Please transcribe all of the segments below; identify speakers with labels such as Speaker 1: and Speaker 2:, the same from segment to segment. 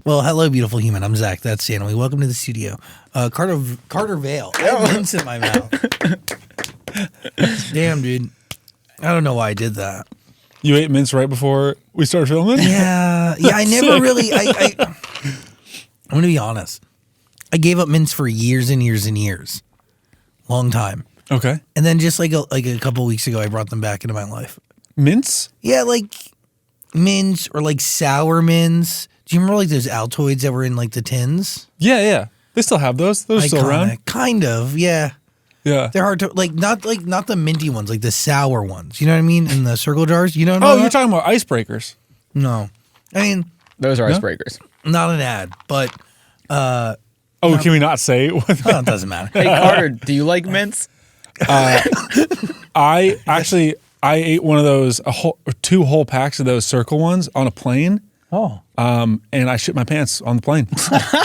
Speaker 1: Well, hello, beautiful human. I'm Zach. That's Stanley. Welcome to the studio. Carter Vail. I have mints in my mouth. Damn, dude. I don't know why I did that.
Speaker 2: You ate mints right before we started filming?
Speaker 1: Yeah. I never really. I'm going to be honest. I gave up mints for years and years and years. Long time.
Speaker 2: Okay.
Speaker 1: And then just like a couple weeks ago, I brought them back into my life.
Speaker 2: Mints?
Speaker 1: Yeah, like mints or like sour mints. Do you remember like those Altoids that were in like the tins?
Speaker 2: Yeah. They still have those. Those are still around.
Speaker 1: Kind of, yeah.
Speaker 2: Yeah.
Speaker 1: They're hard to not the minty ones, like the sour ones. You know what I mean? In the circle jars. You know what I mean?
Speaker 2: Oh, you're talking about icebreakers.
Speaker 1: No. I mean,
Speaker 3: those are icebreakers.
Speaker 1: Not an ad, but
Speaker 2: can we not say it?
Speaker 1: it doesn't matter.
Speaker 3: Hey Carter, do you like mints?
Speaker 2: I ate one of those, two whole packs of those circle ones on a plane.
Speaker 1: Oh.
Speaker 2: And I shit my pants on the plane.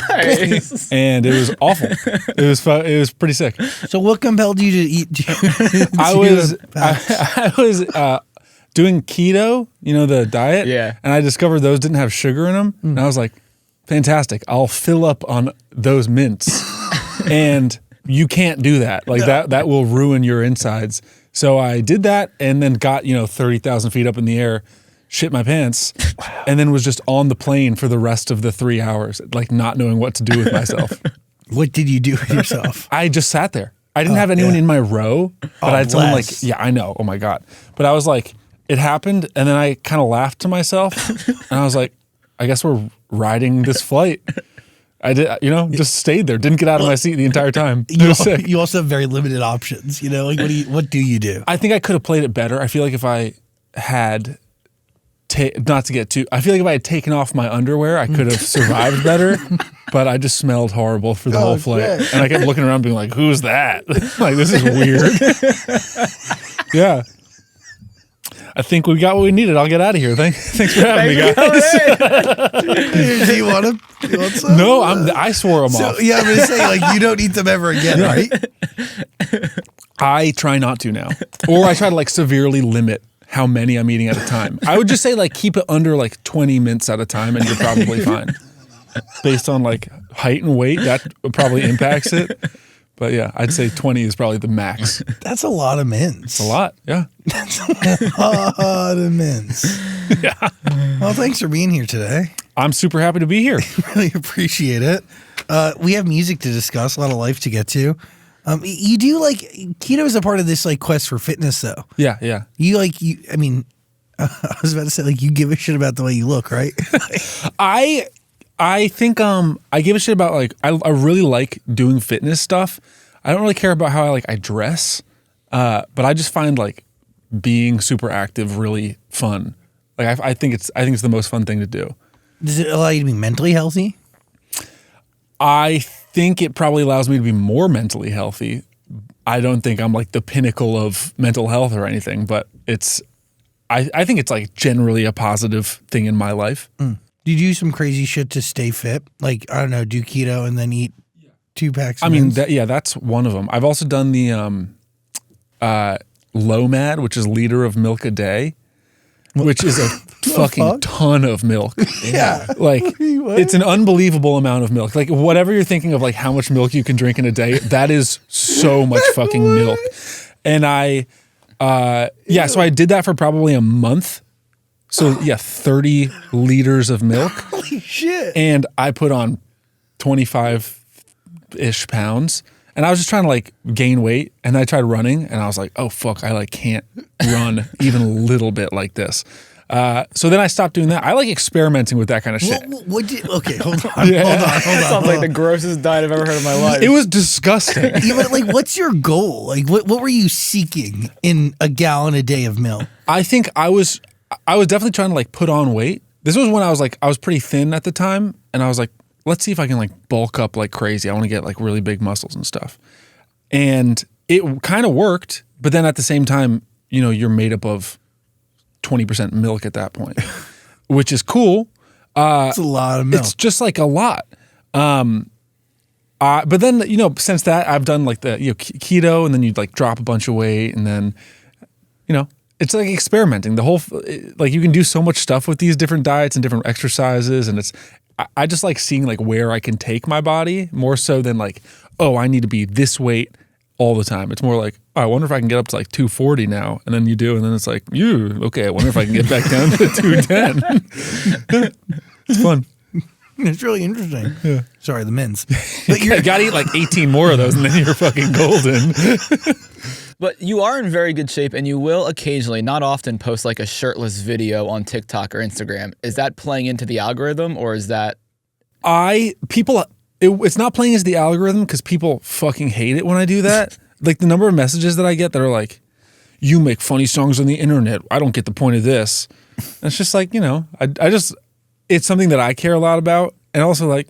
Speaker 3: Nice.
Speaker 2: And it was awful. It was pretty sick.
Speaker 1: So what compelled you to eat?
Speaker 2: I was doing keto, the diet.
Speaker 3: Yeah.
Speaker 2: And I discovered those didn't have sugar in them. And I was like, fantastic. I'll fill up on those mints. And you can't do that. Like that will ruin your insides. So I did that and then got, 30,000 feet up in the air, shit my pants, and then was just on the plane for the rest of the 3 hours, like not knowing what to do with myself.
Speaker 1: What did you do with yourself?
Speaker 2: I just sat there. I didn't have anyone in my row, but I had someone like, yeah, I know. Oh my God. But I was like, it happened. And then I kind of laughed to myself and I was like, I guess we're riding this flight. I did, just stayed there. Didn't get out of my seat the entire time.
Speaker 1: You also have very limited options. Like what do you do?
Speaker 2: I think I could have played it better. I feel like if I had, not to get too, I feel like if I had taken off my underwear, I could have survived better. But I just smelled horrible for the whole flight.
Speaker 1: Yeah.
Speaker 2: And I kept looking around being like, who's that? Like, this is weird. Yeah. I think we got what we needed. I'll get out of here. Thanks for having me, guys.
Speaker 1: Do you want some?
Speaker 2: No, I swore them off.
Speaker 1: Yeah, I'm going to say, like, you don't eat them ever again, right?
Speaker 2: I try not to now. Or I try to, like, severely limit how many I'm eating at a time. I would just say, like, keep it under, like, 20 mints at a time and you're probably fine. Based on, like, height and weight, that probably impacts it. But yeah, I'd say 20 is probably the max.
Speaker 1: That's a lot of mints.
Speaker 2: It's a lot, yeah.
Speaker 1: That's a lot of mints.
Speaker 2: Yeah.
Speaker 1: Well, thanks for being here today.
Speaker 2: I'm super happy to be here.
Speaker 1: Really appreciate it. We have music to discuss, a lot of life to get to. You do like keto is a part of this like quest for fitness, though.
Speaker 2: Yeah.
Speaker 1: I was about to say like you give a shit about the way you look, right?
Speaker 2: I think I give a shit about like I really like doing fitness stuff. I don't really care about how I dress, but I just find like being super active really fun. Like I think it's the most fun thing to do.
Speaker 1: Does it allow you to be mentally healthy?
Speaker 2: I think it probably allows me to be more mentally healthy. I don't think I'm like the pinnacle of mental health or anything, but I think it's like generally a positive thing in my life.
Speaker 1: Do you do some crazy shit to stay fit? Like, I don't know, do keto and then eat 2 packs of
Speaker 2: I mean,
Speaker 1: mints?
Speaker 2: that's one of them. I've also done the LOMAD, which is liter of milk a day, which is a fucking ton of milk.
Speaker 1: Yeah.
Speaker 2: Like, it's an unbelievable amount of milk. Like, whatever you're thinking of, like, how much milk you can drink in a day, that is so much fucking milk. And so I did that for probably a month. So, 30 liters of milk.
Speaker 1: Holy shit.
Speaker 2: And I put on 25-ish pounds. And I was just trying to, like, gain weight. And I tried running. And I was like, oh, fuck, I, like, can't run even a little bit like this. So then I stopped doing that. I like experimenting with that kind of shit.
Speaker 1: Okay, hold on.
Speaker 3: That sounds like the grossest diet I've ever heard in my life.
Speaker 2: It was disgusting.
Speaker 1: Yeah, but, like, what's your goal? Like, what were you seeking in a gallon a day of milk?
Speaker 2: I think I was definitely trying to like put on weight. This was when I was pretty thin at the time, and I was like, let's see if I can like bulk up like crazy. I want to get like really big muscles and stuff. And it kind of worked, but then at the same time, you're made up of 20% milk at that point, which is cool.
Speaker 1: It's a lot of milk.
Speaker 2: It's just like a lot. But then, since that I've done like the keto, and then you'd like drop a bunch of weight, and then, it's like experimenting. The whole, like you can do so much stuff with these different diets and different exercises, and I just like seeing like where I can take my body more so than like, oh, I need to be this weight all the time. It's more like, oh, I wonder if I can get up to like 240 now. And then you do. And then it's like, okay, I wonder if I can get back down to 210. It's fun.
Speaker 1: It's really interesting. Yeah. Sorry, the mints.
Speaker 2: But you got to eat like 18 more of those and then you're fucking golden.
Speaker 3: But you are in very good shape, and you will occasionally, not often, post like a shirtless video on TikTok or Instagram. Is that playing into the algorithm, or is that...
Speaker 2: It's not playing as the algorithm because people fucking hate it when I do that. Like the number of messages that I get that are like, you make funny songs on the internet. I don't get the point of this. And it's just like, I just, it's something that I care a lot about. And also like,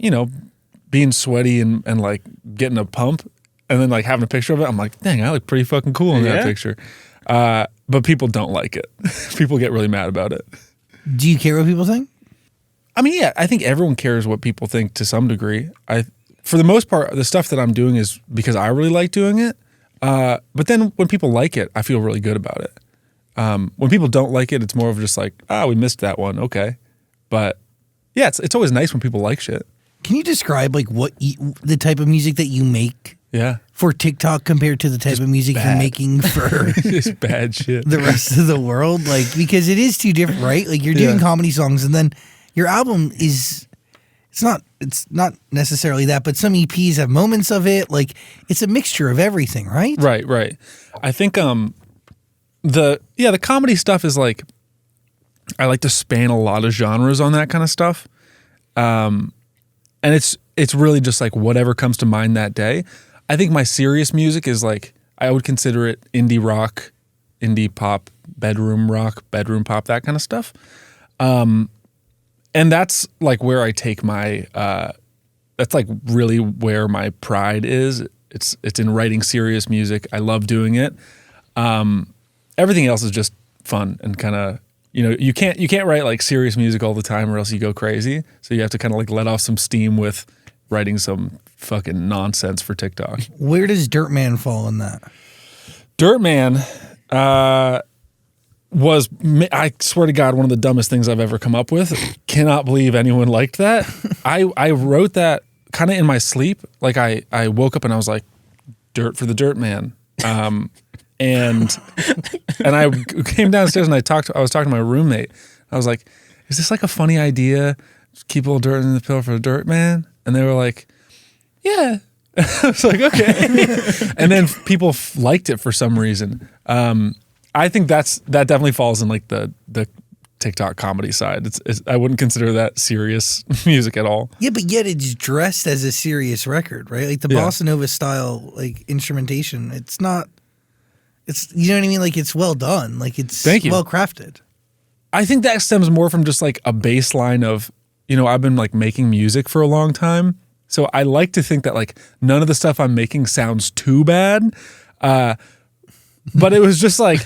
Speaker 2: being sweaty and like getting a pump and then like having a picture of it. I'm like, dang, I look pretty fucking cool in that picture. But people don't like it. People get really mad about it.
Speaker 1: Do you care what people think?
Speaker 2: I mean, yeah, I think everyone cares what people think to some degree. For the most part, the stuff that I'm doing is because I really like doing it. But then when people like it, I feel really good about it. When people don't like it, it's more of just like, we missed that one. Okay. But yeah, it's always nice when people like shit.
Speaker 1: Can you describe like the type of music that you make?
Speaker 2: Yeah.
Speaker 1: For TikTok compared to the type of music you're making for
Speaker 2: just bad shit.
Speaker 1: The rest of the world? Like, because it is too different, right? Like you're doing comedy songs and then your album is, it's not necessarily that, but some EPs have moments of it. Like it's a mixture of everything, right?
Speaker 2: Right. I think the comedy stuff is like, I like to span a lot of genres on that kind of stuff. And it's really just like whatever comes to mind that day. I think my serious music is like, I would consider it indie rock, indie pop, bedroom rock, bedroom pop, that kind of stuff. And that's like where I take my, that's like really where my pride is. It's in writing serious music. I love doing it. Everything else is just fun and kind of, you can't write like serious music all the time or else you go crazy. So you have to kind of like let off some steam with writing some fucking nonsense for TikTok.
Speaker 1: Where does Dirtman fall in that?
Speaker 2: Dirtman was, I swear to God, one of the dumbest things I've ever come up with. Cannot believe anyone liked that. I wrote that kind of in my sleep. Like I woke up and I was like, dirt for the Dirtman. And I came downstairs and I was talking to my roommate. I was like, is this like a funny idea? Just keep a little dirt in the pill for the Dirtman? And they were like, yeah. I was like, okay. And then people liked it for some reason. I think that definitely falls in like the TikTok comedy side. I wouldn't consider that serious music at all.
Speaker 1: Yeah, but yet it's dressed as a serious record, right? Like the bossa nova style, like instrumentation. It's not. It's, you know what I mean? Like it's well done. Like it's well crafted.
Speaker 2: I think that stems more from just like a baseline of, I've been like making music for a long time. So I like to think that like none of the stuff I'm making sounds too bad. But it was just like,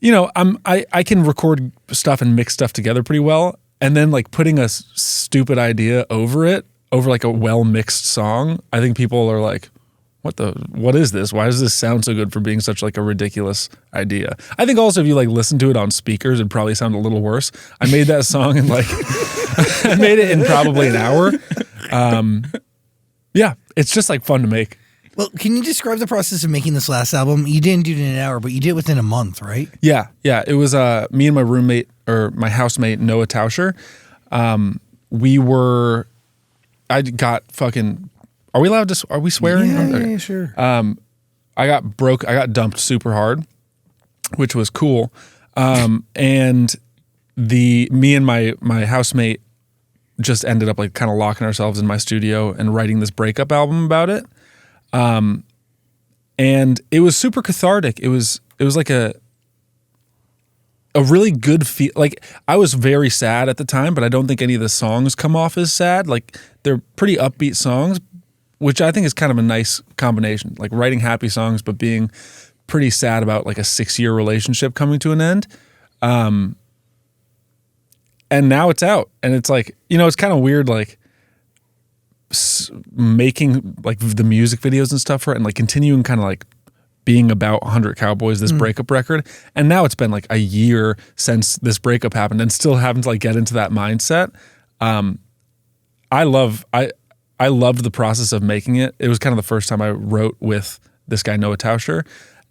Speaker 2: I can record stuff and mix stuff together pretty well. And then like putting a stupid idea over like a well mixed song. I think people are like, what is this? Why does this sound so good for being such like a ridiculous idea? I think also if you like listen to it on speakers, it'd probably sound a little worse. I made that song in like, I made it in probably an hour. Yeah, it's just like fun to make.
Speaker 1: Well, can you describe the process of making this last album? You didn't do it in an hour, but you did it within a month, right? Yeah.
Speaker 2: It was me and my roommate or my housemate, Noah Tauscher. I got fucking... Are we allowed to? Are we swearing?
Speaker 1: Yeah, sure.
Speaker 2: I got dumped super hard, which was cool. And me and my housemate just ended up like kind of locking ourselves in my studio and writing this breakup album about it. And it was super cathartic. It was like a really good feel. Like I was very sad at the time, but I don't think any of the songs come off as sad. Like they're pretty upbeat songs, which I think is kind of a nice combination, like writing happy songs, but being pretty sad about like a 6-year relationship coming to an end. And now it's out and it's like, it's kind of weird, like making like the music videos and stuff for it and like continuing kind of like being about 100 Cowboys, this breakup record. And now it's been like a year since this breakup happened and still having to like get into that mindset. I'm I loved the process of making it. It was kind of the first time I wrote with this guy Noah Tauscher,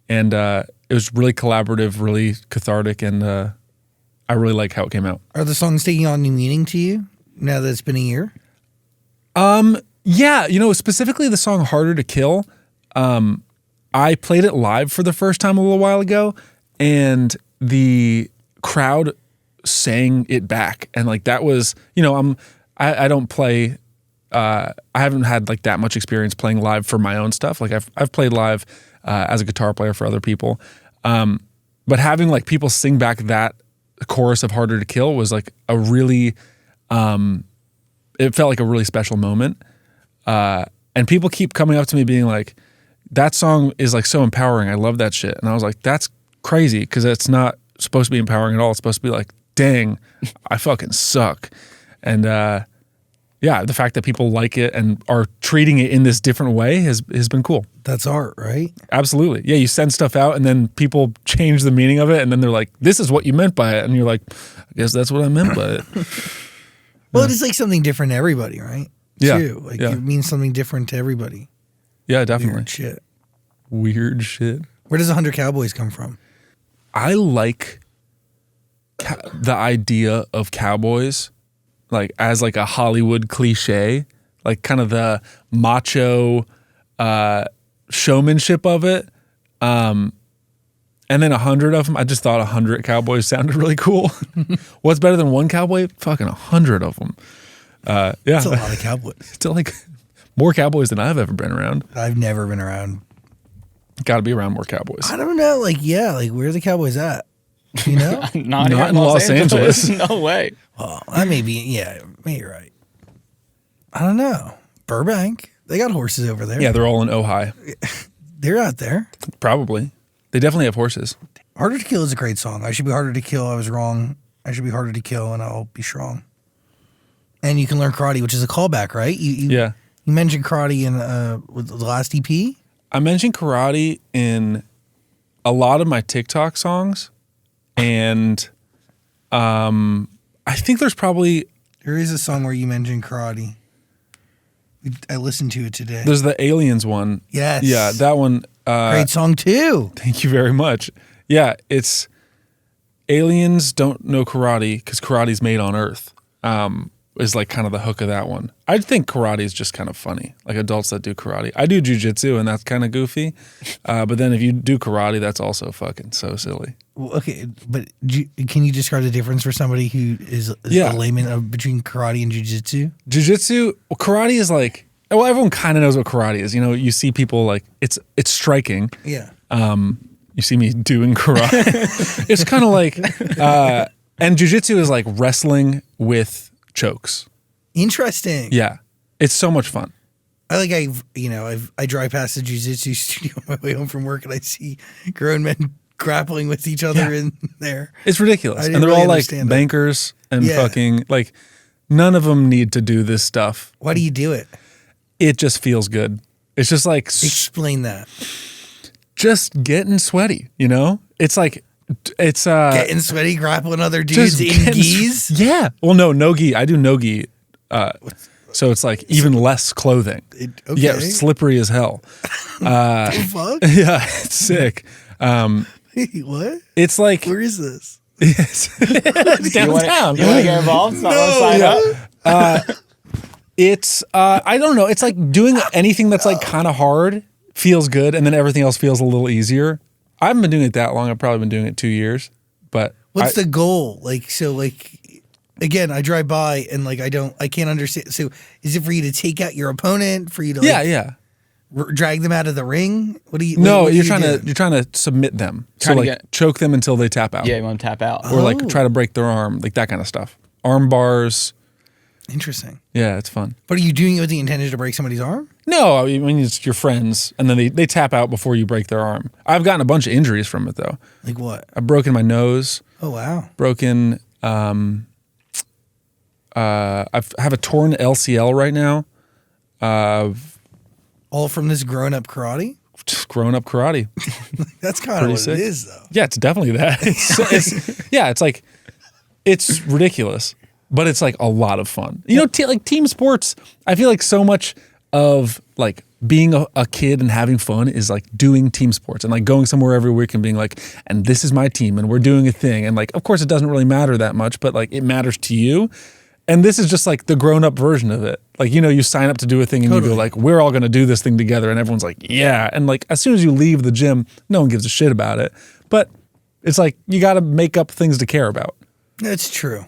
Speaker 2: and it was really collaborative, really cathartic, and I really like how it came out.
Speaker 1: Are the songs taking on new meaning to you now that it's been a year?
Speaker 2: Yeah, specifically the song "Harder to Kill." I played it live for the first time a little while ago, and the crowd sang it back, and like that was, I don't play. I haven't had like that much experience playing live for my own stuff. Like I've played live as a guitar player for other people, but having like people sing back that chorus of "Harder to Kill" was like a really, it felt like a really special moment. And people keep coming up to me being like, "That song is like so empowering. I love that shit." And I was like, "That's crazy," because it's not supposed to be empowering at all. It's supposed to be like, "Dang, I fucking suck," and yeah, the fact that people like it and are treating it in this different way has been cool.
Speaker 1: That's art, right?
Speaker 2: Absolutely. Yeah, you send stuff out and then people change the meaning of it, and then they're like, "This is what you meant by it." And you're like, "I guess that's what I meant by it."
Speaker 1: Well, it is like something different to everybody, right?
Speaker 2: Yeah.
Speaker 1: Too. Like
Speaker 2: Yeah.
Speaker 1: it means something different to everybody.
Speaker 2: Yeah, definitely.
Speaker 1: Weird shit.
Speaker 2: Weird shit.
Speaker 1: Where does 100 Cowboys come from?
Speaker 2: I like the idea of cowboys like as like a Hollywood cliche, like kind of the macho showmanship of it. And then 100 of them. I just thought 100 cowboys sounded really cool. What's better than one cowboy? Fucking 100 of them. Yeah,
Speaker 1: That's a lot of cowboys.
Speaker 2: Still like more cowboys than I've ever been around.
Speaker 1: I've never been around.
Speaker 2: Got to be around more cowboys.
Speaker 1: I don't know. Like, yeah, like where are the Cowboys at? You know?
Speaker 3: Not
Speaker 2: Not
Speaker 3: here
Speaker 2: in Los Angeles.
Speaker 3: No way.
Speaker 1: Well, I may be. Yeah, maybe you're right. I don't know. Burbank. They got horses over there.
Speaker 2: Yeah, they're all in Ojai.
Speaker 1: They're out there.
Speaker 2: Probably. They definitely have horses.
Speaker 1: Harder to Kill is a great song. I should be harder to kill. I was wrong. I should be harder to kill, and I'll be strong. And you can learn karate, which is a callback, right?
Speaker 2: Yeah.
Speaker 1: You mentioned karate in with the last EP.
Speaker 2: I mentioned karate in a lot of my TikTok songs, and I think there's probably
Speaker 1: There is a song where you mentioned karate. I listened to it today.
Speaker 2: there's the Aliens one.
Speaker 1: Yes.
Speaker 2: Yeah, that one.
Speaker 1: Great song too.
Speaker 2: Thank you very much. Yeah, it's aliens don't know karate because karate's made on Earth. Is like kind of the hook of that one. I think karate is just kind of funny, like adults that do karate. I do jujitsu and that's kind of goofy, but then if you do karate, that's also fucking so silly.
Speaker 1: Well, okay, but can you describe the difference for somebody who is
Speaker 2: Yeah.
Speaker 1: a layman between karate and jiu-jitsu?
Speaker 2: Jiu-jitsu, well, karate is like, well, everyone kind of knows what karate is. You know, you see people like it's striking.
Speaker 1: Yeah.
Speaker 2: You see me doing karate. It's kind of like, and jiu-jitsu is like wrestling with chokes.
Speaker 1: Interesting.
Speaker 2: Yeah, it's so much fun.
Speaker 1: I drive past the jiu-jitsu studio on my way home from work and I see grown men grappling with each other in there.
Speaker 2: It's ridiculous.
Speaker 1: I
Speaker 2: And
Speaker 1: didn't
Speaker 2: they're
Speaker 1: really
Speaker 2: all like
Speaker 1: understand it.
Speaker 2: bankers and
Speaker 1: Yeah.
Speaker 2: fucking like none of them need to do this stuff.
Speaker 1: Why do you do it?
Speaker 2: It just feels good. It's just like
Speaker 1: Explain that.
Speaker 2: just getting sweaty, you know? It's like it's
Speaker 1: Getting sweaty, grappling other dudes in
Speaker 2: getting
Speaker 1: gis.
Speaker 2: Yeah. Well, no gi. I do no gi. So it's like even less clothing.
Speaker 1: Okay.
Speaker 2: Yeah, slippery as hell.
Speaker 1: The fuck?
Speaker 2: Yeah, it's sick.
Speaker 1: What?
Speaker 2: It's like
Speaker 1: Where is this?
Speaker 2: it's downtown.
Speaker 3: You want to get involved? Sign up?
Speaker 2: It's I don't know. It's like doing anything that's like kind of hard feels good, and then everything else feels a little easier. I haven't been doing it that long. I've probably been doing it 2 years. But
Speaker 1: What's the goal? Again, I drive by and I can't understand. So is it for you to take out your opponent? For you to
Speaker 2: yeah.
Speaker 1: drag them out of the ring? What do you?
Speaker 2: No,
Speaker 1: what do
Speaker 2: you're
Speaker 1: you
Speaker 2: trying
Speaker 1: do?
Speaker 2: to submit them.
Speaker 3: Trying
Speaker 2: So
Speaker 3: to
Speaker 2: like
Speaker 3: get-
Speaker 2: choke them until they tap out.
Speaker 3: Yeah, you want to tap out.
Speaker 2: Or like
Speaker 1: Oh.
Speaker 2: try to break their arm, like that kind of stuff. Arm bars.
Speaker 1: Interesting.
Speaker 2: Yeah, it's fun.
Speaker 1: But are you doing it with the intention to break somebody's arm?
Speaker 2: No, I mean it's your friends, and then they tap out before you break their arm. I've gotten a bunch of injuries from it though.
Speaker 1: Like what?
Speaker 2: I've broken my nose.
Speaker 1: Oh wow.
Speaker 2: Broken. I have a torn LCL right now.
Speaker 1: All from this grown-up karate?
Speaker 2: Just grown up karate.
Speaker 1: That's kind of
Speaker 2: Pretty
Speaker 1: what
Speaker 2: sick.
Speaker 1: it is, though.
Speaker 2: Yeah, it's definitely that. It's like it's ridiculous. but it's like a lot of fun. You know, like team sports, I feel like so much of like being a kid and having fun is like doing team sports and like going somewhere every week and being like, and this is my team and we're doing a thing. And like, of course it doesn't really matter that much, but like it matters to you. And this is just like the grown up version of it. Like, you know, you sign up to do a thing and you go like, we're all going to do this thing together. And everyone's like, yeah. And like, as soon as you leave the gym, no one gives a shit about it. But it's like, you got to make up things to care about.
Speaker 1: That's true.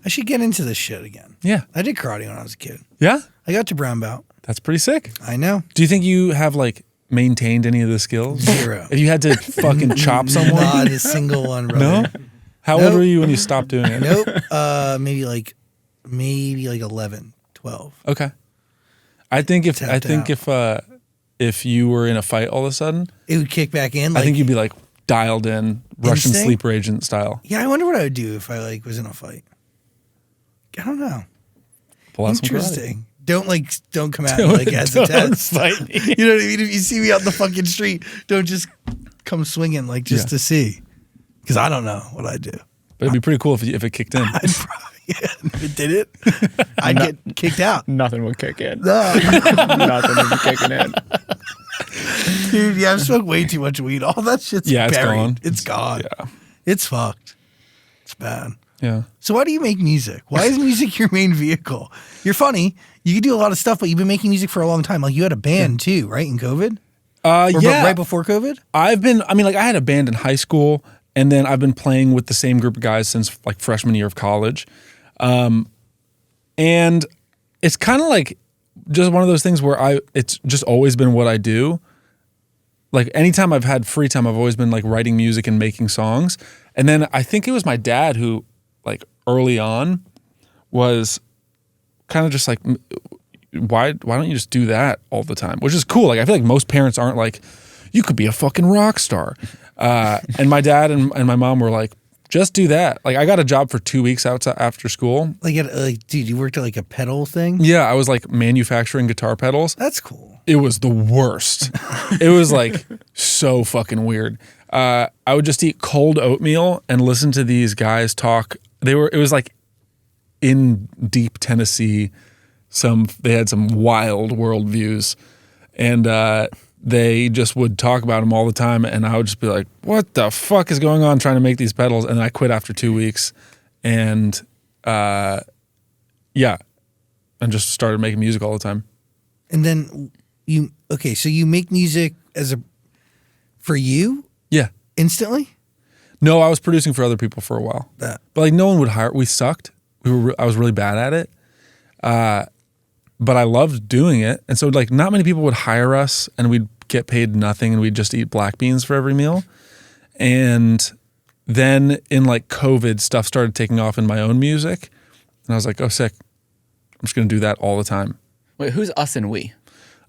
Speaker 1: I should get into this shit again.
Speaker 2: Yeah.
Speaker 1: I did karate when I was a kid.
Speaker 2: Yeah?
Speaker 1: I got to brown belt.
Speaker 2: That's pretty sick.
Speaker 1: I know.
Speaker 2: Do you think you have like maintained any of the skills?
Speaker 1: 0.
Speaker 2: If you had to fucking chop someone?
Speaker 1: Not a single one, brother.
Speaker 2: No? How old were you when you stopped doing it?
Speaker 1: Nope. Maybe like 11, 12.
Speaker 2: Okay. I think if you were in a fight all of a sudden,
Speaker 1: It would kick back in.
Speaker 2: I think you'd be like dialed in Russian
Speaker 1: Instinct?
Speaker 2: sleeper agent style.
Speaker 1: Yeah, I wonder what I would do if I like was in a fight. I don't know.
Speaker 2: Pull out some karate.
Speaker 1: Interesting. Don't come at me like as a test.
Speaker 2: Fight me.
Speaker 1: You know what I mean? If you see me out in the fucking street, don't just come swinging like just to see. Because I don't know what I'd do.
Speaker 2: But it'd be pretty cool if it kicked in.
Speaker 1: I'd probably, if it did it, I'd get kicked out.
Speaker 3: Nothing would kick in.
Speaker 1: No.
Speaker 3: Nothing would be kicking in.
Speaker 1: Dude, yeah, I've smoked way too much weed. All that shit's
Speaker 2: It's
Speaker 1: buried.
Speaker 2: gone.
Speaker 1: It's gone.
Speaker 2: Yeah.
Speaker 1: It's fucked. It's bad.
Speaker 2: Yeah.
Speaker 1: So why do you make music? Why is music your main vehicle? You're funny. You can do a lot of stuff, but you've been making music for a long time. Like you had a band too, right? In COVID? Right before COVID?
Speaker 2: I had a band in high school, and then I've been playing with the same group of guys since like freshman year of college. And it's kind of like just one of those things where it's just always been what I do. Like anytime I've had free time, I've always been like writing music and making songs. And then I think it was my dad who like early on was kind of just like, why don't you just do that all the time? Which is cool. Like I feel like most parents aren't like, you could be a fucking rock star. And my dad and my mom were like, just do that. Like I got a job for 2 weeks after school.
Speaker 1: Dude, you worked at like a pedal thing?
Speaker 2: Yeah, I was like manufacturing guitar pedals.
Speaker 1: That's cool.
Speaker 2: It was the worst. It was like so fucking weird. I would just eat cold oatmeal and listen to these guys talk. It was like in deep Tennessee. They had some wild worldviews, and they just would talk about them all the time. And I would just be like, what the fuck is going on trying to make these pedals? And I quit after 2 weeks and and just started making music all the time.
Speaker 1: And then so you make music for you?
Speaker 2: Yeah.
Speaker 1: Instantly?
Speaker 2: No, I was producing for other people for a while. But like no one would hire. We sucked. I was really bad at it. But I loved doing it. And so like not many people would hire us and we'd get paid nothing and we'd just eat black beans for every meal. And then in like COVID, stuff started taking off in my own music. And I was like, oh, sick. I'm just going to do that all the time.
Speaker 3: Wait, who's us and we?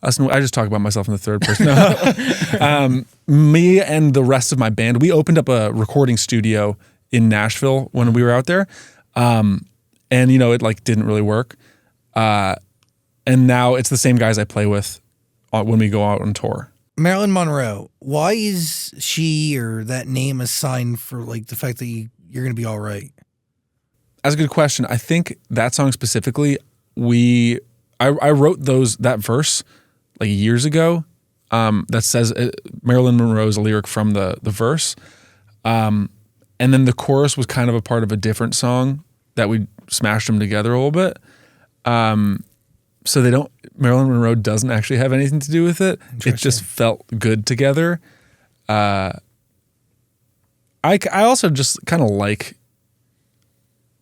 Speaker 2: Us and I just talk about myself in the third person. Me and the rest of my band, we opened up a recording studio in Nashville when we were out there. And you know, it like didn't really work. And now it's the same guys I play with when we go out on tour.
Speaker 1: Marilyn Monroe, why is she or that name assigned for like the fact that you're going to be all right?
Speaker 2: That's a good question. I think that song specifically, I wrote that verse like years ago that says Marilyn Monroe is a lyric from the verse. And then the chorus was kind of a part of a different song that we smashed them together a little bit. So Marilyn Monroe doesn't actually have anything to do with it. It just felt good together. I also just kind of like,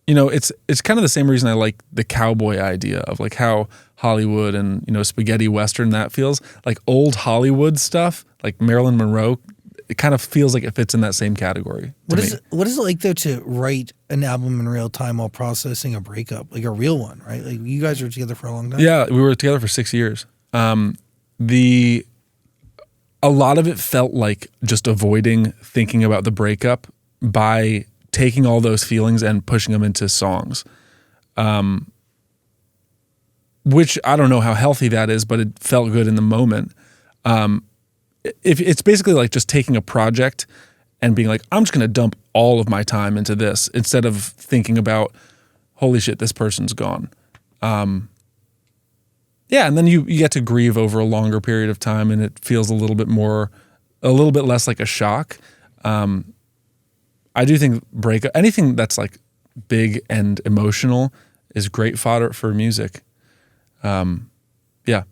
Speaker 2: you know, it's kind of the same reason I like the cowboy idea of like how Hollywood and, you know, spaghetti Western, that feels like old Hollywood stuff, like Marilyn Monroe. It kind of feels like it fits in that same category. What is
Speaker 1: it like though to write an album in real time while processing a breakup, like a real one, right? Like you guys were together for a long time.
Speaker 2: Yeah, we were together for 6 years. A lot of it felt like just avoiding thinking about the breakup by taking all those feelings and pushing them into songs. Which I don't know how healthy that is, but it felt good in the moment. If it's basically like just taking a project and being like, I'm just going to dump all of my time into this instead of thinking about, holy shit, this person's gone. Yeah, and then you get to grieve over a longer period of time, and it feels a little bit less like a shock. I do think anything that's like big and emotional is great fodder for music. Yeah.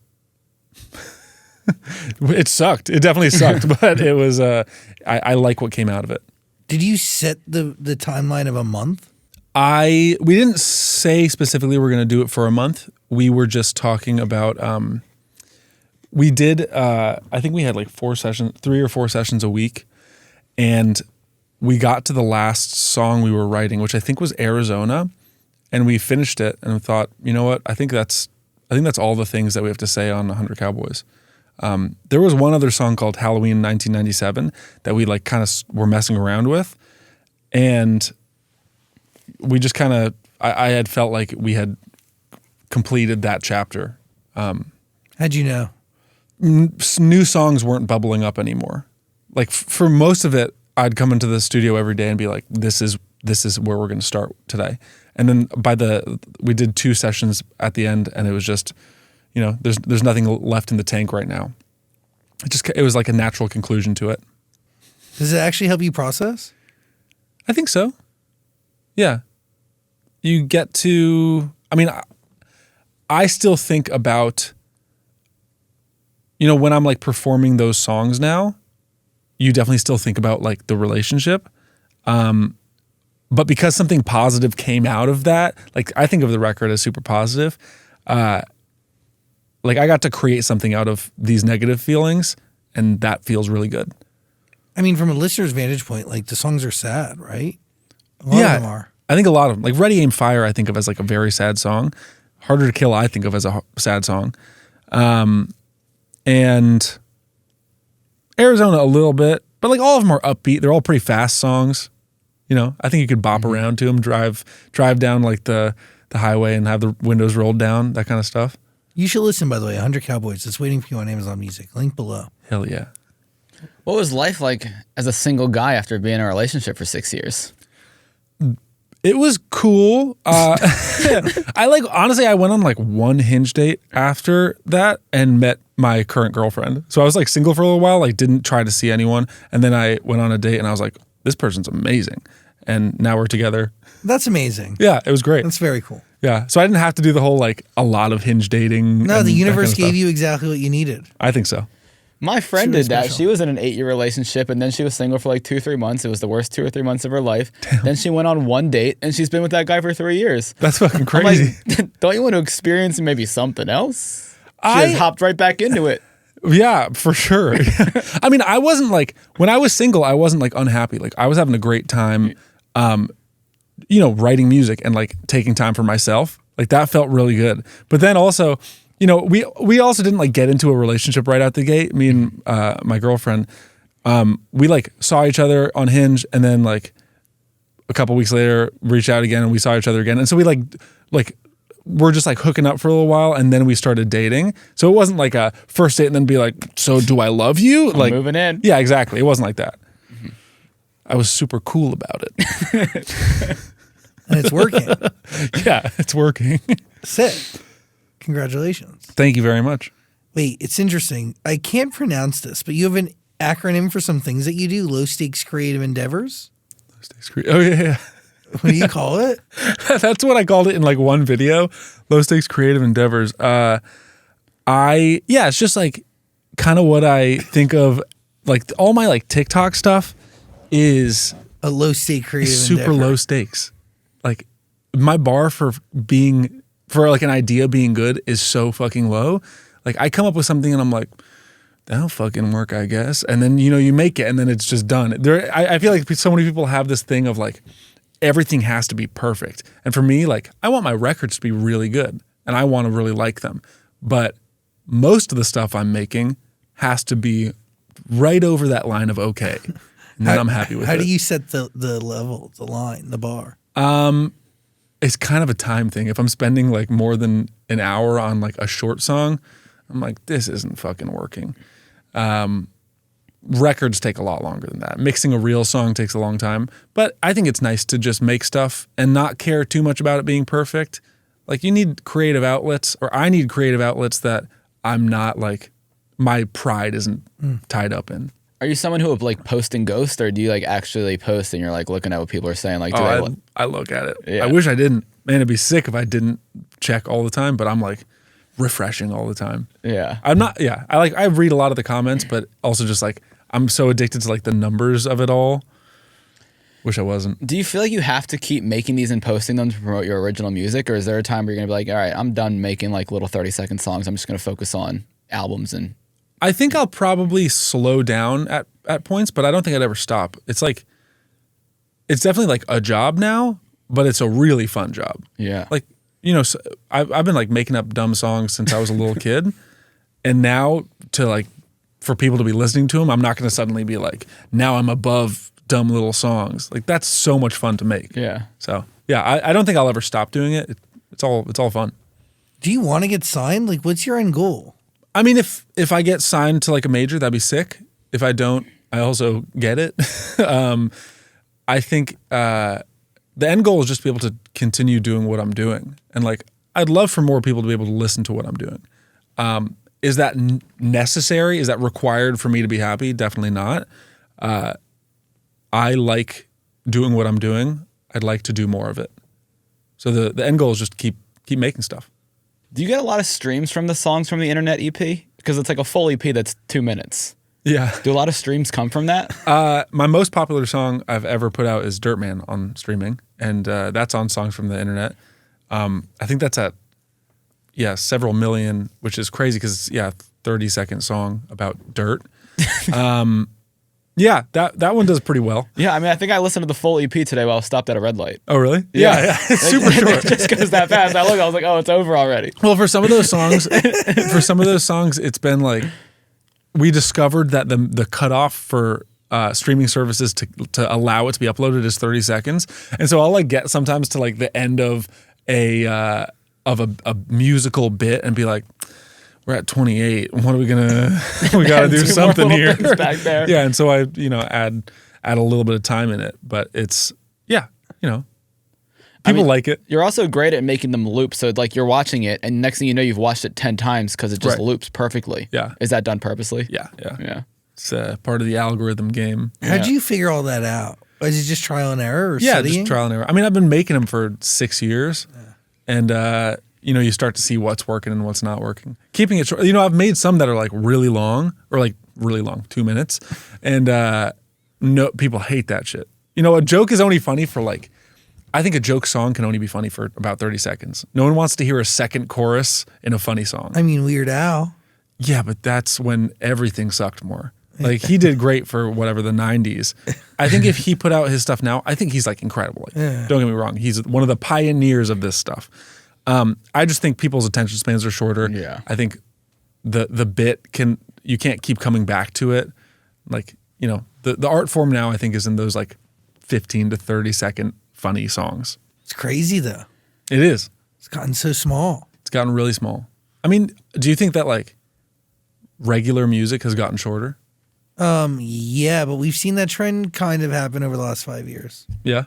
Speaker 2: It sucked. It definitely sucked, but it was, I like what came out of it.
Speaker 1: Did you set the timeline of a month?
Speaker 2: We didn't say specifically we're going to do it for a month. We were just talking about, we did, I think we had like 3 or 4 sessions a week, and we got to the last song we were writing, which I think was Arizona, and we finished it and thought, you know what? I think that's all the things that we have to say on 100 Cowboys. There was one other song called Halloween 1997 that we like kind of were messing around with, and we just kind of, I had felt like we had completed that chapter.
Speaker 1: How'd you know?
Speaker 2: New songs weren't bubbling up anymore. Like for most of it, I'd come into the studio every day and be like, this is where we're going to start today. And then we did 2 sessions at the end, and it was just, you know, there's nothing left in the tank right now. It was like a natural conclusion to it.
Speaker 1: Does it actually help you process?
Speaker 2: I think so. Yeah. You get to, I mean, I still think about, you know, when I'm like performing those songs now, you definitely still think about like the relationship. But because something positive came out of that, like I think of the record as super positive. Like I got to create something out of these negative feelings, and that feels really good.
Speaker 1: I mean, from a listener's vantage point, like the songs are sad, right? A lot of them are.
Speaker 2: I think a lot of them, like Ready, Aim, Fire, I think of as like a very sad song. Harder to Kill, I think of as a sad song. And Arizona a little bit, but like all of them are upbeat. They're all pretty fast songs. You know, I think you could bop around to them, drive down like the highway and have the windows rolled down, that kind of stuff.
Speaker 1: You should listen, by the way, 100 Cowboys. It's waiting for you on Amazon Music. Link below.
Speaker 2: Hell yeah.
Speaker 3: What was life like as a single guy after being in a relationship for 6 years?
Speaker 2: It was cool. Honestly, I went on like one Hinge date after that and met my current girlfriend. So I was like single for a little while, like didn't try to see anyone. And then I went on a date and I was like, this person's amazing. And now we're together.
Speaker 1: That's amazing.
Speaker 2: Yeah, it was great.
Speaker 1: That's very cool.
Speaker 2: Yeah. So I didn't have to do the whole like a lot of Hinge dating.
Speaker 1: No, the universe gave you exactly what you needed.
Speaker 2: I think so.
Speaker 3: My friend did that.
Speaker 1: Special.
Speaker 3: She was in an 8-year relationship, and then she was single for like 2-3 months. It was the worst 2 or 3 months of her life. Damn. Then she went on one date, and she's been with that guy for 3 years.
Speaker 2: That's fucking crazy.
Speaker 3: Like, don't you want to experience maybe something else? She just hopped right back into it.
Speaker 2: Yeah, for sure. I mean, I wasn't like, when I was single, I wasn't like unhappy. Like I was having a great time, you know, writing music and like taking time for myself. Like that felt really good. But then also, you know, we also didn't like get into a relationship right out the gate. Me and my girlfriend, we like saw each other on Hinge, and then like a couple weeks later reached out again and we saw each other again. And so we like we're just like hooking up for a little while, and then we started dating. So it wasn't like a first date and then be like, so do I love you?
Speaker 3: I'm
Speaker 2: like
Speaker 3: moving in.
Speaker 2: Yeah, exactly. It wasn't like that. Mm-hmm. I was super cool about it.
Speaker 1: And it's working.
Speaker 2: Yeah, it's working.
Speaker 1: Sick. Congratulations.
Speaker 2: Thank you very much.
Speaker 1: Wait, it's interesting. I can't pronounce this, but you have an acronym for some things that you do, low stakes creative endeavors.
Speaker 2: Low stakes oh yeah.
Speaker 1: What do you call it?
Speaker 2: That's what I called it in like one video. Low stakes creative endeavors. It's just like kind of what I think of, like all my like TikTok stuff is
Speaker 1: a low stake creative
Speaker 2: super
Speaker 1: endeavor.
Speaker 2: low stakes. Like my bar for like an idea being good is so fucking low. Like I come up with something and I'm like, that'll fucking work, I guess. And then, you know, you make it and then it's just done. I feel like so many people have this thing of like, everything has to be perfect. And for me, like I want my records to be really good and I want to really like them. But most of the stuff I'm making has to be right over that line of okay. And then I'm happy with it.
Speaker 1: How do you set the level, the line, the bar?
Speaker 2: It's kind of a time thing. If I'm spending like more than an hour on like a short song, I'm like, this isn't fucking working. records take a lot longer than that. Mixing a real song takes a long time. But I think it's nice to just make stuff and not care too much about it being perfect. Like you need creative outlets, or I need creative outlets that I'm not like, my pride isn't tied up in.
Speaker 3: Are you someone who would like post and ghost, or do you like actually post and you're like looking at what people are saying? Like,
Speaker 2: I look at it.
Speaker 3: Yeah.
Speaker 2: I wish I didn't. Man, it'd be sick if I didn't check all the time, but I'm like refreshing all the time.
Speaker 3: Yeah.
Speaker 2: I'm not, yeah. I read a lot of the comments, but also just like, I'm so addicted to like the numbers of it all. Wish I wasn't.
Speaker 3: Do you feel like you have to keep making these and posting them to promote your original music? Or is there a time where you're going to be like, all right, I'm done making like little 30-second songs. I'm just going to focus on albums and...
Speaker 2: I think I'll probably slow down at points, but I don't think I'd ever stop. It's like, it's definitely like a job now, but it's a really fun job.
Speaker 3: Yeah.
Speaker 2: Like, you know, so I've been like making up dumb songs since I was a little kid. And now to like, for people to be listening to them, I'm not going to suddenly be like, now I'm above dumb little songs. Like that's so much fun to make.
Speaker 3: Yeah.
Speaker 2: So yeah, I don't think I'll ever stop doing it. It's all fun.
Speaker 1: Do you want to get signed? Like, what's your end goal?
Speaker 2: I mean, if I get signed to like a major, that'd be sick. If I don't, I also get it. I think the end goal is just to be able to continue doing what I'm doing. And like, I'd love for more people to be able to listen to what I'm doing. Is that necessary? Is that required for me to be happy? Definitely not. I like doing what I'm doing. I'd like to do more of it. So the end goal is just keep making stuff.
Speaker 3: Do you get a lot of streams from the songs from the Internet EP? Because it's like a full EP that's 2 minutes.
Speaker 2: Yeah.
Speaker 3: Do a lot of streams come from that?
Speaker 2: My most popular song I've ever put out is Dirtman on streaming. And that's on Songs from the Internet. I think that's at, several million, which is crazy because it's, 30-second song about dirt. Yeah, that one does pretty well.
Speaker 3: Yeah, I mean, I think I listened to the full EP today while I stopped at a red light.
Speaker 2: Oh, really? Yeah. It's super short.
Speaker 3: It just goes that fast. I was like, oh, it's over already.
Speaker 2: Well, for some of those songs, it's been like, we discovered that the cutoff for streaming services to allow it to be uploaded is 30 seconds. And so I'll like get sometimes to like the end of a musical bit and be like, we're at 28. What are we gonna? We gotta do something here.
Speaker 3: Back there.
Speaker 2: Yeah, and so I, add a little bit of time in it, but it's people like it.
Speaker 3: You're also great at making them loop. So like you're watching it, and next thing you know, you've watched it 10 times because it just loops perfectly.
Speaker 2: Yeah.
Speaker 3: Is that done purposely?
Speaker 2: Yeah. It's part of the algorithm game.
Speaker 1: How'd you figure all that out? Was it just trial and error or studying?
Speaker 2: Just trial and error. I mean, I've been making them for 6 years, and you start to see what's working and what's not working. Keeping it short. I've made some that are like really long, or like really long, 2 minutes, and no, people hate that shit. A joke is only funny for like, I think a joke song can only be funny for about 30 seconds. No one wants to hear a second chorus in a funny song.
Speaker 1: I mean, Weird Al.
Speaker 2: Yeah, but that's when everything sucked more. Like he did great for whatever the 90s. I think if he put out his stuff now, I think he's like incredible. Like, don't get me wrong, he's one of the pioneers of this stuff. I just think people's attention spans are shorter.
Speaker 3: Yeah.
Speaker 2: I think the bit you can't keep coming back to it. Like, the art form now I think is in those like 15 to 30 second funny songs.
Speaker 1: It's crazy though.
Speaker 2: It is.
Speaker 1: It's gotten so small.
Speaker 2: It's gotten really small. I mean, do you think that like regular music has gotten shorter?
Speaker 1: Yeah, but we've seen that trend kind of happen over the last 5 years.
Speaker 2: Yeah.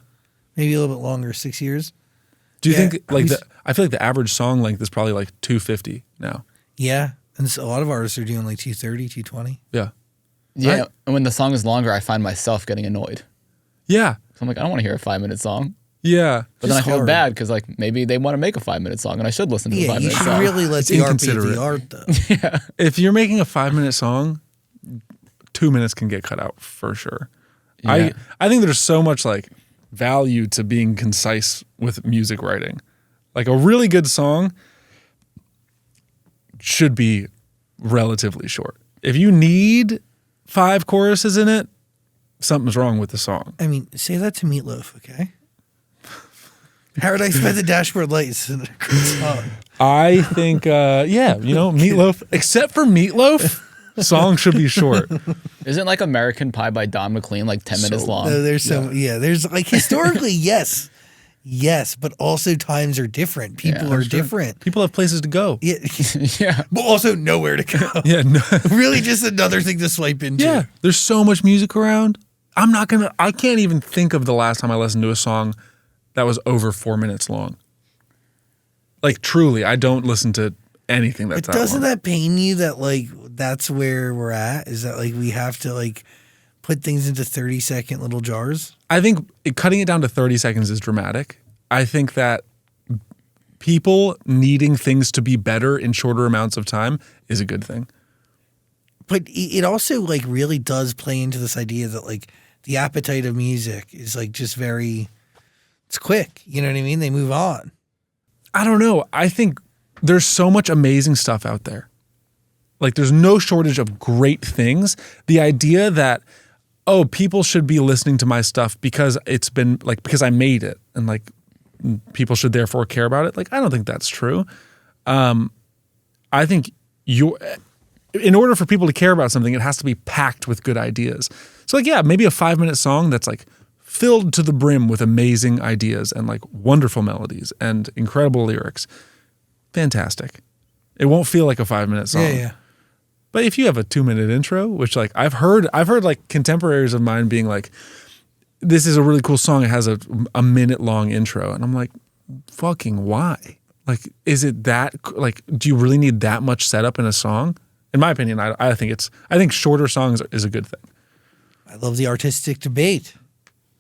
Speaker 1: Maybe a little bit longer, 6 years.
Speaker 2: Do you think like I feel like the average song length is probably like 250 now.
Speaker 1: Yeah. And a lot of artists are doing like 230, 220.
Speaker 2: Yeah.
Speaker 3: Yeah.
Speaker 2: Right?
Speaker 3: And when the song is longer, I find myself getting annoyed.
Speaker 2: Yeah.
Speaker 3: So I'm like, I don't want to hear a 5-minute song.
Speaker 2: Yeah.
Speaker 3: But then I feel
Speaker 1: hard.
Speaker 3: bad because like maybe they want to make a 5-minute song and I should listen to a 5-minute
Speaker 1: you should
Speaker 3: song.
Speaker 1: really let
Speaker 2: It's
Speaker 1: the art be
Speaker 2: inconsiderate.
Speaker 1: the art though.
Speaker 3: Yeah.
Speaker 2: If you're making a 5-minute song, 2 minutes can get cut out for sure.
Speaker 3: Yeah.
Speaker 2: I think there's so much like value to being concise with music writing. Like a really good song should be relatively short. If you need 5 choruses in it, something's wrong with the song.
Speaker 1: I mean, say that to Meatloaf, okay? Paradise by the Dashboard Lights. A great song.
Speaker 2: I think, Meatloaf, except for Meatloaf, song should be short.
Speaker 3: Isn't like American Pie by Don McLean like 10 minutes long?
Speaker 1: There's like historically, yes. Yes, but also times are different. People are different.
Speaker 2: People have places to go.
Speaker 1: Yeah.
Speaker 3: Yeah.
Speaker 1: But also nowhere to go.
Speaker 2: Yeah, no.
Speaker 1: Really just another thing to swipe into.
Speaker 2: Yeah, there's so much music around. I can't even think of the last time I listened to a song that was over 4 minutes long. Like, truly, I don't listen to anything that's
Speaker 1: But
Speaker 2: that
Speaker 1: doesn't
Speaker 2: long.
Speaker 1: that pain you that, like, that's where we're at? Is that, like, we have to, like, put things into 30-second little jars?
Speaker 2: I think cutting it down to 30 seconds is dramatic. I think that people needing things to be better in shorter amounts of time is a good thing.
Speaker 1: But it also, like, really does play into this idea that, like, the appetite of music is, like, just very, it's quick. You know what I mean? They move on.
Speaker 2: I don't know. I think there's so much amazing stuff out there. Like, there's no shortage of great things. The idea that, oh, people should be listening to my stuff because it's been, like, because I made it and, like, people should therefore care about it. Like, I don't think that's true. I think in order for people to care about something, it has to be packed with good ideas. So, like, yeah, maybe a 5-minute song that's, like, filled to the brim with amazing ideas and, like, wonderful melodies and incredible lyrics. Fantastic. It won't feel like a 5-minute song.
Speaker 1: Yeah.
Speaker 2: But if you have a 2-minute intro, which, like, I've heard like contemporaries of mine being like, this is a really cool song. It has a minute long intro. And I'm like, fucking why? Like, is it that, like, do you really need that much setup in a song? In my opinion, I think shorter songs is a good thing.
Speaker 1: I love the artistic debate.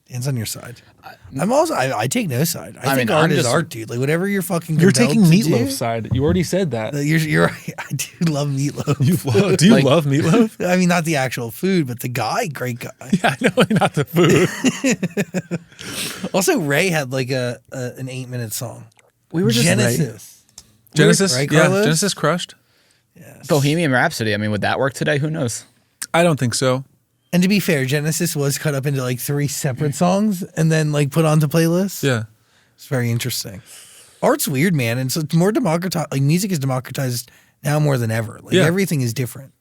Speaker 1: Dan's on your side. I take no side. I think
Speaker 3: mean,
Speaker 1: art is art, dude. Like, whatever you're fucking
Speaker 2: You're
Speaker 1: compelled
Speaker 2: taking
Speaker 1: to
Speaker 2: Meatloaf's
Speaker 1: do,
Speaker 2: side. You already said that.
Speaker 1: You're right. I do love Meatloaf.
Speaker 2: Do you
Speaker 3: Like-
Speaker 2: love Meatloaf?
Speaker 1: I mean, not the actual food, but the guy, great guy.
Speaker 2: Yeah, I know, not the food.
Speaker 1: Also, Ray had like an 8-minute song.
Speaker 3: We were just
Speaker 1: Genesis.
Speaker 2: Genesis,
Speaker 1: Right,
Speaker 2: yeah,
Speaker 1: Carlos?
Speaker 2: Genesis crushed.
Speaker 1: Yes.
Speaker 3: Bohemian Rhapsody. I mean, would that work today? Who knows?
Speaker 2: I don't think so.
Speaker 1: And to be fair, Genesis was cut up into like 3 separate songs and then like put onto playlists.
Speaker 2: Yeah.
Speaker 1: It's very interesting. Art's weird, man. And so it's more democratized. Like, music is democratized now more than ever. Like,
Speaker 2: Yeah.
Speaker 1: everything is different.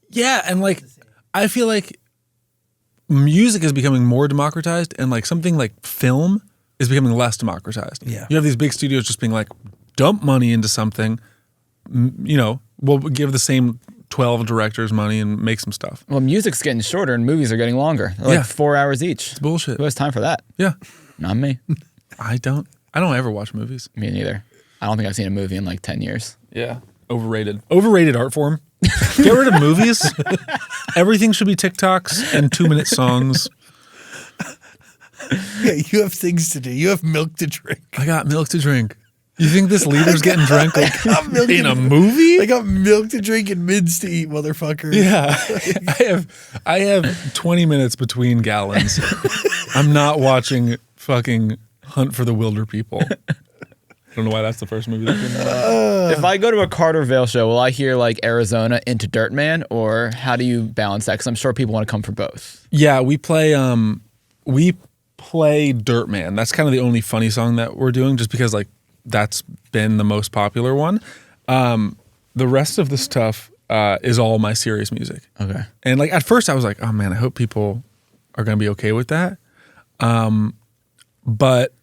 Speaker 2: Yeah, and like I feel like music is becoming more democratized and like something like film is becoming less democratized.
Speaker 1: Yeah.
Speaker 2: You have these big studios just being like, dump money into something, we'll give the same 12 directors money and make some stuff.
Speaker 3: Well, music's getting shorter and movies are getting longer. They're
Speaker 2: Yeah.
Speaker 3: like 4 hours each.
Speaker 2: It's bullshit.
Speaker 3: Who has time for that?
Speaker 2: Yeah.
Speaker 3: Not me.
Speaker 2: I don't ever watch movies.
Speaker 3: Me neither. I don't think I've seen a movie in like 10 years.
Speaker 2: Yeah. Overrated art form. Get rid of movies. Everything should be TikToks and 2-minute songs.
Speaker 1: Yeah, you have things to do. You have milk to drink.
Speaker 2: I got milk to drink. You think this leader's getting drunk like,
Speaker 1: got milk
Speaker 2: in
Speaker 1: to
Speaker 2: a
Speaker 1: drink.
Speaker 2: movie?
Speaker 1: I got milk to drink and mids to eat, motherfucker.
Speaker 2: Yeah, I have 20 minutes between gallons. I'm not watching fucking Hunt for the Wilder People. I don't know why that's the first movie that came out.
Speaker 3: If I go to a Carter Vail show, will I hear like Arizona into Dirtman, or how do you balance that? Because I'm sure people want to come for both.
Speaker 2: Yeah, we play Dirtman. That's kind of the only funny song that we're doing, just because like that's been the most popular one. The rest of the stuff is all my serious music.
Speaker 3: Okay.
Speaker 2: And like at first I was like, oh man, I hope people are gonna be okay with that. But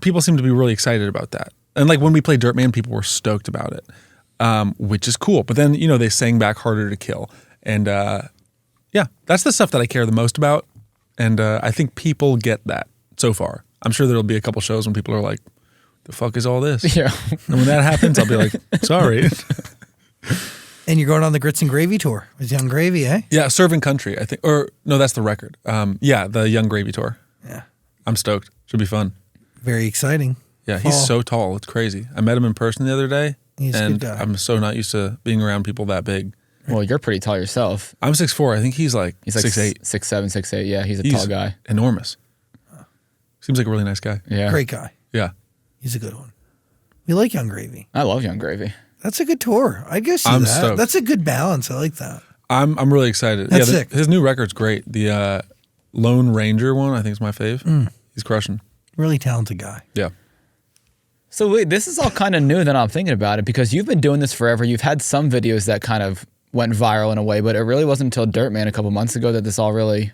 Speaker 2: people seem to be really excited about that. And like when we played Dirtman, people were stoked about it, which is cool. But then, they sang back Harder to Kill. And that's the stuff that I care the most about. And I think people get that so far. I'm sure there'll be a couple shows when people are like, the fuck is all this?
Speaker 3: Yeah.
Speaker 2: And when that happens, I'll be like, sorry.
Speaker 1: And you're going on the Grits and Gravy tour with Young Gravy, eh?
Speaker 2: Yeah, Serving Country, I think. Or no, that's the record. The Young Gravy tour.
Speaker 1: Yeah.
Speaker 2: I'm stoked. Should be fun.
Speaker 1: Very exciting.
Speaker 2: Yeah, he's
Speaker 1: Fall.
Speaker 2: so tall. It's crazy. I met him in person the other day.
Speaker 1: He's a
Speaker 2: and
Speaker 1: good guy.
Speaker 2: I'm so not used to being around people that big.
Speaker 3: Well, you're pretty tall yourself.
Speaker 2: I'm 6'4". I think he's like
Speaker 3: He's like
Speaker 2: 6'8".
Speaker 3: 6'7", 6'8". Yeah, he's a
Speaker 2: He's
Speaker 3: tall guy.
Speaker 2: enormous. Seems like a really nice guy.
Speaker 3: Yeah.
Speaker 1: Great guy.
Speaker 2: Yeah.
Speaker 1: He's a good one. We like Young Gravy.
Speaker 3: I love Young Gravy.
Speaker 1: That's a good tour. I'd go see
Speaker 2: I'm
Speaker 1: that.
Speaker 2: stoked.
Speaker 1: That's a good balance. I like that.
Speaker 2: I'm really excited.
Speaker 1: That's
Speaker 2: yeah,
Speaker 1: sick.
Speaker 2: His new record's great. The Lone Ranger one, I think is my fave. He's crushing.
Speaker 1: Really talented guy.
Speaker 2: Yeah.
Speaker 3: So wait, this is all kind of new that I'm thinking about it, because you've been doing this forever. You've had some videos that kind of went viral in a way, but it really wasn't until Dirtman a couple months ago that this all really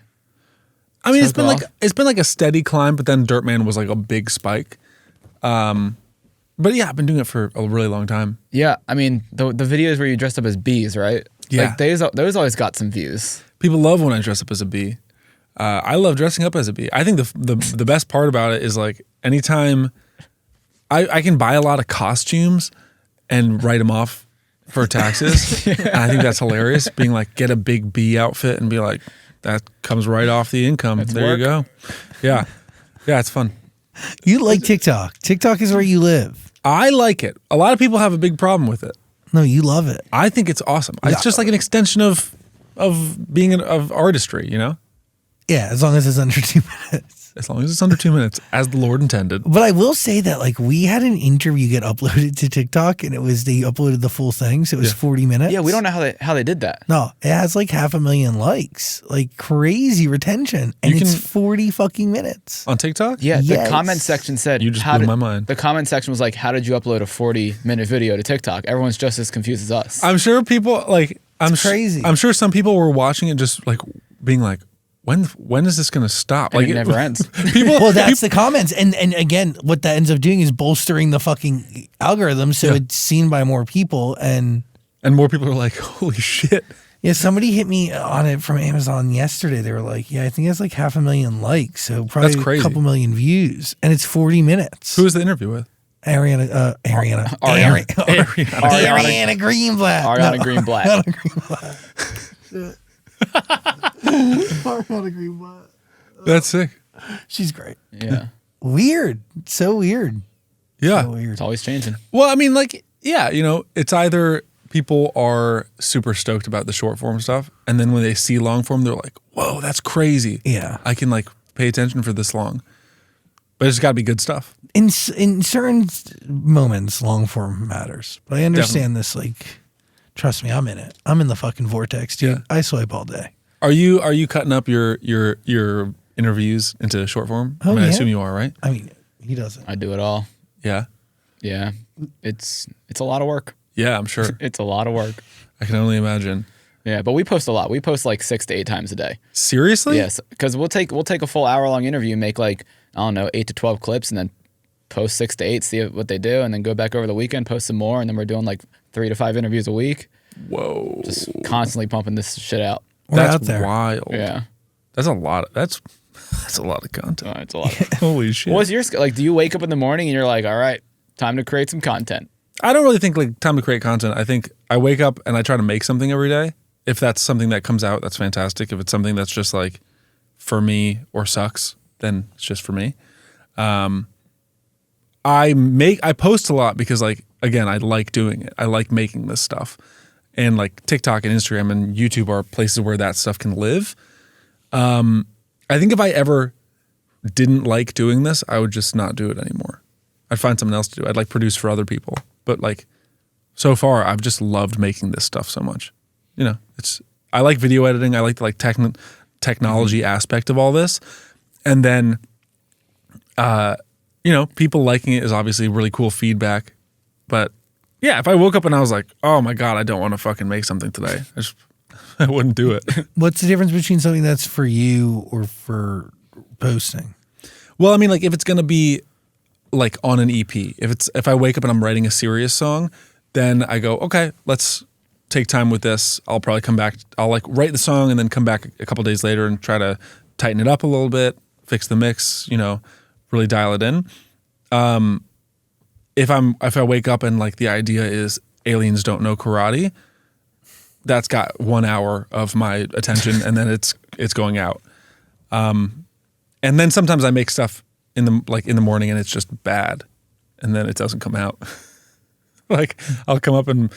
Speaker 2: I mean,
Speaker 3: took off.
Speaker 2: it's been like a steady climb, but then Dirtman was like a big spike. But yeah, I've been doing it for a really long time.
Speaker 3: Yeah, I mean the videos where you dressed up as bees, right?
Speaker 2: Yeah.
Speaker 3: Like those always got some views.
Speaker 2: People love when I dress up as a bee. I love dressing up as a bee. I think the best part about it is like anytime I can buy a lot of costumes and write them off for taxes. And I think that's hilarious. Being like, get a big bee outfit and be like, that comes right off the income.
Speaker 3: That's
Speaker 2: there
Speaker 3: work.
Speaker 2: you go. Yeah. Yeah, it's fun.
Speaker 1: You like TikTok. TikTok is where you live.
Speaker 2: I like it. A lot of people have a big problem with it.
Speaker 1: No, you love it.
Speaker 2: I think it's awesome. It's just like an extension of being of artistry, you know?
Speaker 1: Yeah, as long as it's under 2 minutes.
Speaker 2: As long as it's under 2 minutes, as the Lord intended.
Speaker 1: But I will say that like we had an interview get uploaded to TikTok and they uploaded the full thing. So it was 40 minutes.
Speaker 3: Yeah, we don't know how they did that.
Speaker 1: No, it has like 500,000 likes, like crazy retention. And
Speaker 2: You
Speaker 1: it's
Speaker 2: can-
Speaker 1: 40 fucking minutes.
Speaker 2: On TikTok?
Speaker 3: Yeah,
Speaker 1: Yes.
Speaker 3: the comment section said
Speaker 2: You just
Speaker 3: how
Speaker 2: blew
Speaker 3: did-
Speaker 2: my mind.
Speaker 3: The comment section was like, "How did you upload a 40-minute video to TikTok?" Everyone's just as confused as us.
Speaker 2: I'm sure people like
Speaker 1: It's crazy.
Speaker 2: I'm sure some people were watching it just like being like, when is this going to stop?
Speaker 3: And
Speaker 2: Like
Speaker 3: it never ends.
Speaker 2: People,
Speaker 1: Well, that's the comments. And again, what that ends up doing is bolstering the fucking algorithm so
Speaker 2: Yeah.
Speaker 1: it's seen by more people. And
Speaker 2: and more people are like, holy shit.
Speaker 1: yeah, somebody hit me on it from Amazon yesterday. They were like, yeah, I think it's like 500,000 likes. So probably
Speaker 2: That's crazy.
Speaker 1: a couple million views. And it's 40 minutes.
Speaker 2: Who was the interview with?
Speaker 1: Ariana
Speaker 3: Ariana
Speaker 1: Greenblatt.
Speaker 3: Ariana Greenblatt.
Speaker 1: Ariana Greenblatt.
Speaker 2: That's sick.
Speaker 1: She's great.
Speaker 3: Yeah,
Speaker 1: Weird. So weird.
Speaker 2: Yeah.
Speaker 1: So weird.
Speaker 3: it's always changing.
Speaker 2: Well, I mean, like, yeah, you know, it's either people are super stoked about the short form stuff, and then when they see long form, they're like, whoa, that's crazy.
Speaker 1: Yeah.
Speaker 2: I can like pay attention for this long. But it's got to be good stuff.
Speaker 1: In certain moments, long form matters. But I understand this. Like, trust me, I'm in it. I'm in the fucking vortex, dude.
Speaker 2: Yeah.
Speaker 1: I swipe all day.
Speaker 2: Are you cutting up your interviews into short form?
Speaker 1: Oh,
Speaker 2: I mean, I
Speaker 1: yeah.
Speaker 2: assume you are, right?
Speaker 1: I mean, he doesn't.
Speaker 3: I do it all.
Speaker 2: Yeah.
Speaker 3: Yeah, it's a lot of work.
Speaker 2: Yeah, I'm sure.
Speaker 3: It's a lot of work.
Speaker 2: I can only imagine.
Speaker 3: Yeah, but we post a lot. We post like 6 to 8 times a day.
Speaker 2: Seriously?
Speaker 3: Yes, because we'll take a full hour-long interview, make like, I don't know, 8 to 12 clips, and then post 6 to 8, see what they do, and then go back over the weekend, post some more, and then we're doing like 3 to 5 interviews a week.
Speaker 2: Whoa.
Speaker 3: Just constantly pumping this shit out.
Speaker 1: We're
Speaker 2: That's
Speaker 1: out there.
Speaker 2: wild.
Speaker 3: Yeah,
Speaker 2: That's a lot. That's a lot of content.
Speaker 3: it's a lot.
Speaker 2: Holy shit.
Speaker 3: What's your like? Do you wake up in the morning and you're like, all right, time to create some content?
Speaker 2: I don't really think like time to create content. I think I wake up and I try to make something every day. If that's something that comes out, that's fantastic. If it's something that's just like for me or sucks, then it's just for me. I post a lot because like, again, I like doing it. I like making this stuff. And like TikTok and Instagram and YouTube are places where that stuff can live. I think if I ever didn't like doing this, I would just not do it anymore. I'd find something else to do. I'd like produce for other people. But like so far, I've just loved making this stuff so much. You know, I like video editing. I like the like technology aspect of all this. And then, you know, people liking it is obviously really cool feedback. But yeah, if I woke up and I was like, oh my God, I don't want to fucking make something today, I wouldn't do it.
Speaker 1: What's the difference between something that's for you or for posting?
Speaker 2: Well, I mean, like if it's going to be like on an EP, if I wake up and I'm writing a serious song, then I go, okay, let's take time with this. I'll probably come back. I'll like write the song and then come back a couple days later and try to tighten it up a little bit, fix the mix, you know, really dial it in. If I wake up and like the idea is aliens don't know karate, that's got 1 hour of my attention and then it's going out. And then sometimes I make stuff in the morning and it's just bad and then it doesn't come out. Like I'll come up and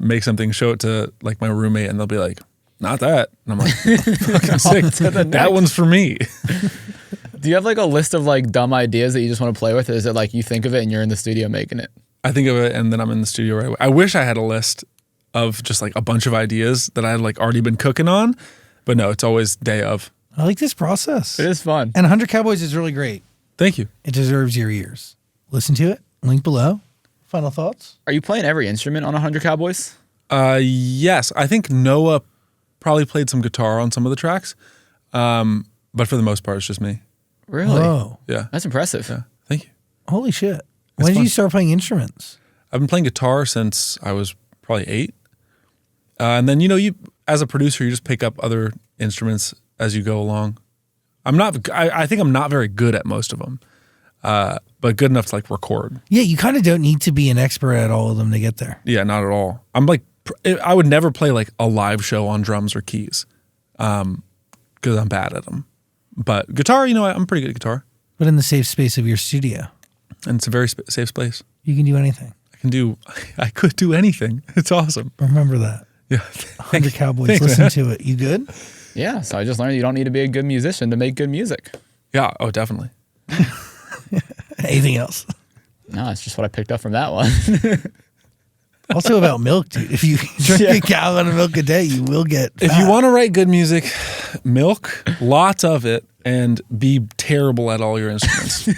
Speaker 2: make something, show it to like my roommate and they'll be like, not that. And I'm like, fucking sick. That one's for me.
Speaker 3: Do you have like a list of like dumb ideas that you just want to play with? Or is it like you think of it and you're in the studio making it?
Speaker 2: I think of it and then I'm in the studio right away. I wish I had a list of just like a bunch of ideas that I had like already been cooking on, but no, it's always day of.
Speaker 1: I like this process.
Speaker 3: It is fun.
Speaker 1: And 100 Cowboys is really great.
Speaker 2: Thank you.
Speaker 1: It deserves your ears. Listen to it. Link below. Final thoughts?
Speaker 3: Are you playing every instrument on 100 Cowboys?
Speaker 2: Yes, I think Noah probably played some guitar on some of the tracks. But for the most part, it's just me.
Speaker 3: Really?
Speaker 1: Whoa.
Speaker 2: Yeah.
Speaker 3: That's impressive.
Speaker 2: Yeah. Thank you.
Speaker 1: Holy shit. When did
Speaker 2: fun.
Speaker 1: you start playing instruments?
Speaker 2: I've been playing guitar since I was probably 8. And then, you as a producer, you just pick up other instruments as you go along. I think I'm not very good at most of them, but good enough to like record.
Speaker 1: Yeah, you kind of don't need to be an expert at all of them to get there.
Speaker 2: Yeah, not at all. I'm like, I would never play like a live show on drums or keys because I'm bad at them. But guitar, I'm pretty good at guitar.
Speaker 1: But in the safe space of your studio,
Speaker 2: And it's a very safe space.
Speaker 1: you can do anything.
Speaker 2: I could do anything. It's awesome.
Speaker 1: Remember that.
Speaker 2: Yeah.
Speaker 1: 100 Cowboys.
Speaker 2: Thanks,
Speaker 1: Listen
Speaker 2: man.
Speaker 1: to it. You good?
Speaker 3: Yeah. So I just learned you don't need to be a good musician to make good music.
Speaker 2: Yeah. Oh, definitely.
Speaker 1: Anything else?
Speaker 3: No, it's just what I picked up from that one.
Speaker 1: Also about milk, dude. If you drink a gallon of milk a day, you will get fat.
Speaker 2: If you want to write good music, milk, lots of it, and be terrible at all your instruments.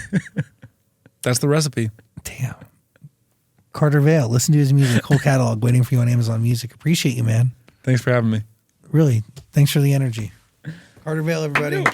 Speaker 2: That's the recipe.
Speaker 1: Damn. Carter Vail. Listen to his music. Whole catalog waiting for you on Amazon Music. Appreciate you, man.
Speaker 2: Thanks for having me.
Speaker 1: Really. Thanks for the energy. Carter Vail, everybody.